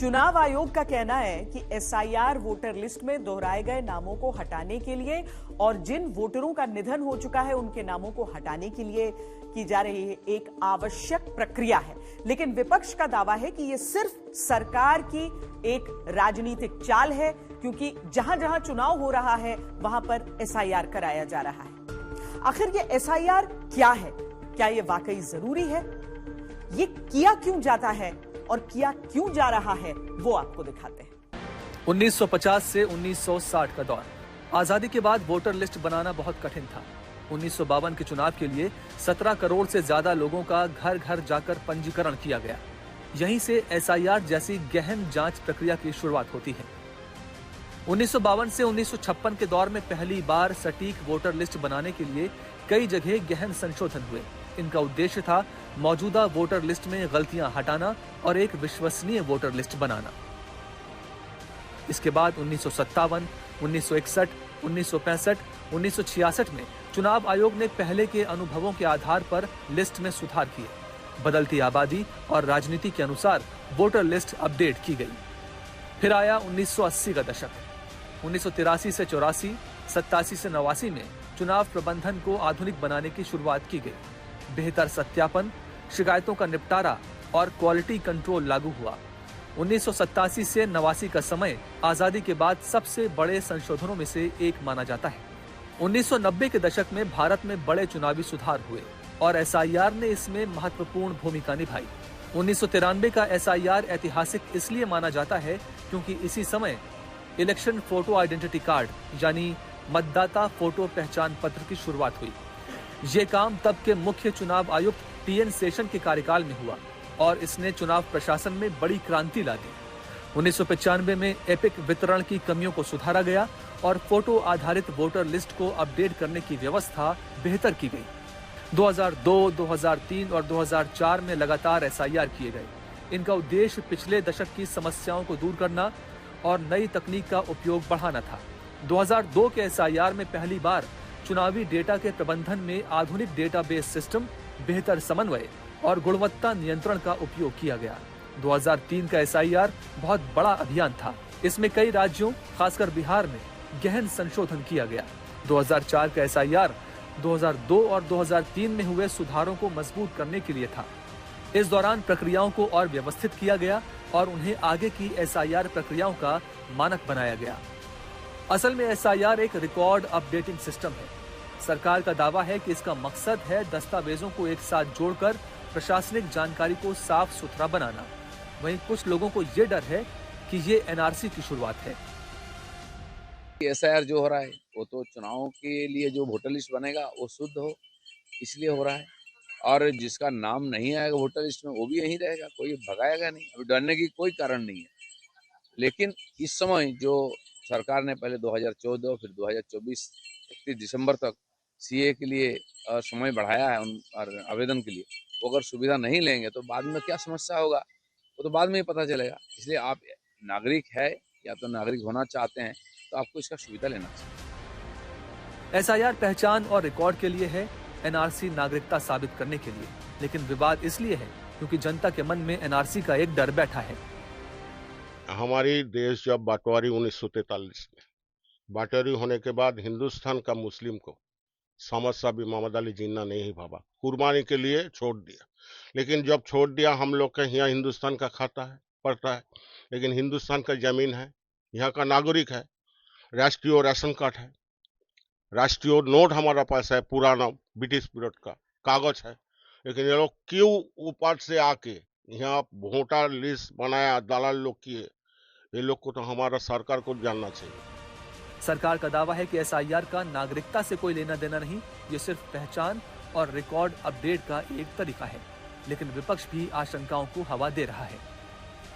चुनाव आयोग का कहना है कि एसआईआर वोटर लिस्ट में दोहराए गए नामों को हटाने के लिए और जिन वोटरों का निधन हो चुका है उनके नामों को हटाने के लिए की जा रही है एक आवश्यक प्रक्रिया है। लेकिन विपक्ष का दावा है कि यह सिर्फ सरकार की एक राजनीतिक चाल है, क्योंकि जहां जहां चुनाव हो रहा है वहां पर एसआईआर कराया जा रहा है। आखिर ये एसआईआर क्या है? क्या यह वाकई जरूरी है? ये किया क्यों जाता है और किया क्यों जा रहा है, वो आपको दिखाते हैं। 1950 से 1960 का दौर। आजादी के बाद वोटर लिस्ट बनाना बहुत कठिन था। 1952 के चुनाव के लिए 17 करोड़ से ज्यादा लोगों का घर घर जाकर पंजीकरण किया गया। यहीं से एसआईआर जैसी गहन जांच प्रक्रिया की शुरुआत होती है। 1952 से 1956 के दौर में पहली बार सटीक वोटर लिस्ट बनाने के लिए कई जगह गहन संशोधन हुए। इनका उद्देश्य था मौजूदा वोटर लिस्ट में गलतियां हटाना और एक विश्वसनीय वोटर लिस्ट बनाना। इसके बाद 1957, 1961, 1965, 1966 में चुनाव आयोग ने पहले के अनुभवों के आधार पर लिस्ट में सुधार किए। बदलती आबादी और राजनीति के अनुसार वोटर लिस्ट अपडेट की गई। फिर आया 1980 का दशक। 1983 से 84, 87 से 89 में चुनाव प्रबंधन को आधुनिक बनाने की शुरुआत की गई। बेहतर सत्यापन, शिकायतों का निपटारा और क्वालिटी कंट्रोल लागू हुआ। 1987 से 89 का समय आजादी के बाद सबसे बड़े संशोधनों में से एक माना जाता है। 1990 के दशक में भारत में बड़े चुनावी सुधार हुए और एसआईआर ने इसमें महत्वपूर्ण भूमिका निभाई। 1993 का एसआईआर ऐतिहासिक इसलिए माना जाता है क्योंकि इसी समय इलेक्शन फोटो आइडेंटिटी कार्ड यानी मतदाता फोटो पहचान पत्र की शुरुआत हुई। ये काम तब के मुख्य चुनाव आयुक्त टीएन शेषन के कार्यकाल में हुआ और इसने चुनाव प्रशासन में बड़ी क्रांति ला दी। 1995 में एपिक वितरण की कमियों को सुधारा गया और फोटो आधारित वोटर लिस्ट को अपडेट करने की व्यवस्था बेहतर की गई। 2002, 2003 और 2004 में लगातार एसआईआर किए गए। इनका उद्देश्य पिछले दशक की समस्याओं को दूर करना और नई तकनीक का उपयोग बढ़ाना था। 2002 के एसआईआर में पहली बार चुनावी डेटा के प्रबंधन में आधुनिक डेटाबेस सिस्टम, बेहतर समन्वय और गुणवत्ता नियंत्रण का उपयोग किया गया। 2003 का एसआईआर बहुत बड़ा अभियान था। इसमें कई राज्यों, खासकर बिहार में गहन संशोधन किया गया। 2004 का एसआईआर 2002 और 2003 में हुए सुधारों को मजबूत करने के लिए था। इस दौरान प्रक्रियाओं को और व्यवस्थित किया गया और उन्हें आगे की एसआईआर प्रक्रियाओं का मानक बनाया गया। असल में एसआईआर एक रिकॉर्ड अपडेटिंग सिस्टम है। सरकार का दावा है कि इसका मकसद है दस्तावेजों को एक साथ जोड़कर प्रशासनिक जानकारी को साफ सुथरा बनाना। वहीं कुछ लोगों को ये डर है कि ये एनआरसी की शुरुआत है। एसआईआर जो हो रहा है वो तो चुनाव के लिए जो वोटर लिस्ट बनेगा वो शुद्ध हो, इसलिए हो रहा है। और जिसका नाम नहीं आएगा वोटर लिस्ट में वो भी यहीं रहेगा, कोई भगाएगा नहीं। अभी डरने की कोई कारण नहीं है। लेकिन इस समय जो सरकार ने पहले 2014 फिर 2024 31 दिसंबर तक सीए के लिए समय बढ़ाया है और आवेदन के लिए, वो अगर सुविधा नहीं लेंगे तो बाद में क्या समस्या होगा वो तो बाद में ही पता चलेगा। इसलिए आप नागरिक है या तो नागरिक होना चाहते हैं तो आपको इसका सुविधा लेना चाहिए। एसआईआर पहचान और रिकॉर्ड के लिए है, एनआरसी नागरिकता साबित करने के लिए। लेकिन विवाद इसलिए है क्योंकि जनता के मन में एनआरसी का एक डर बैठा है। हमारी देश जब बंटवारी 1943 में बंटवारी होने के बाद हिंदुस्तान का मुस्लिम को समस्या भी मोहम्मद अली जिन्ना ने ही भावा, कुर्बानी के लिए छोड़ दिया। लेकिन जब छोड़ दिया, हम लोग के यहाँ हिंदुस्तान का खाता है, पड़ता है, लेकिन हिंदुस्तान का जमीन है, यहाँ का नागरिक है, राष्ट्रीय राशन कार्ड है, राष्ट्रीय नोट हमारा पास है, पुराना ब्रिटिश पीरियड का कागज है। लेकिन ये लोग क्यों ऊपर से आके यहाँ वोटर लिस्ट बनाया, दलाल लोग किए, ये लोग को तो हमारा सरकार को जानना चाहिए। सरकार का दावा है कि एसआईआर का नागरिकता से कोई लेना देना नहीं, ये सिर्फ पहचान और रिकॉर्ड अपडेट का एक तरीका है। लेकिन विपक्ष भी आशंकाओं को हवा दे रहा है।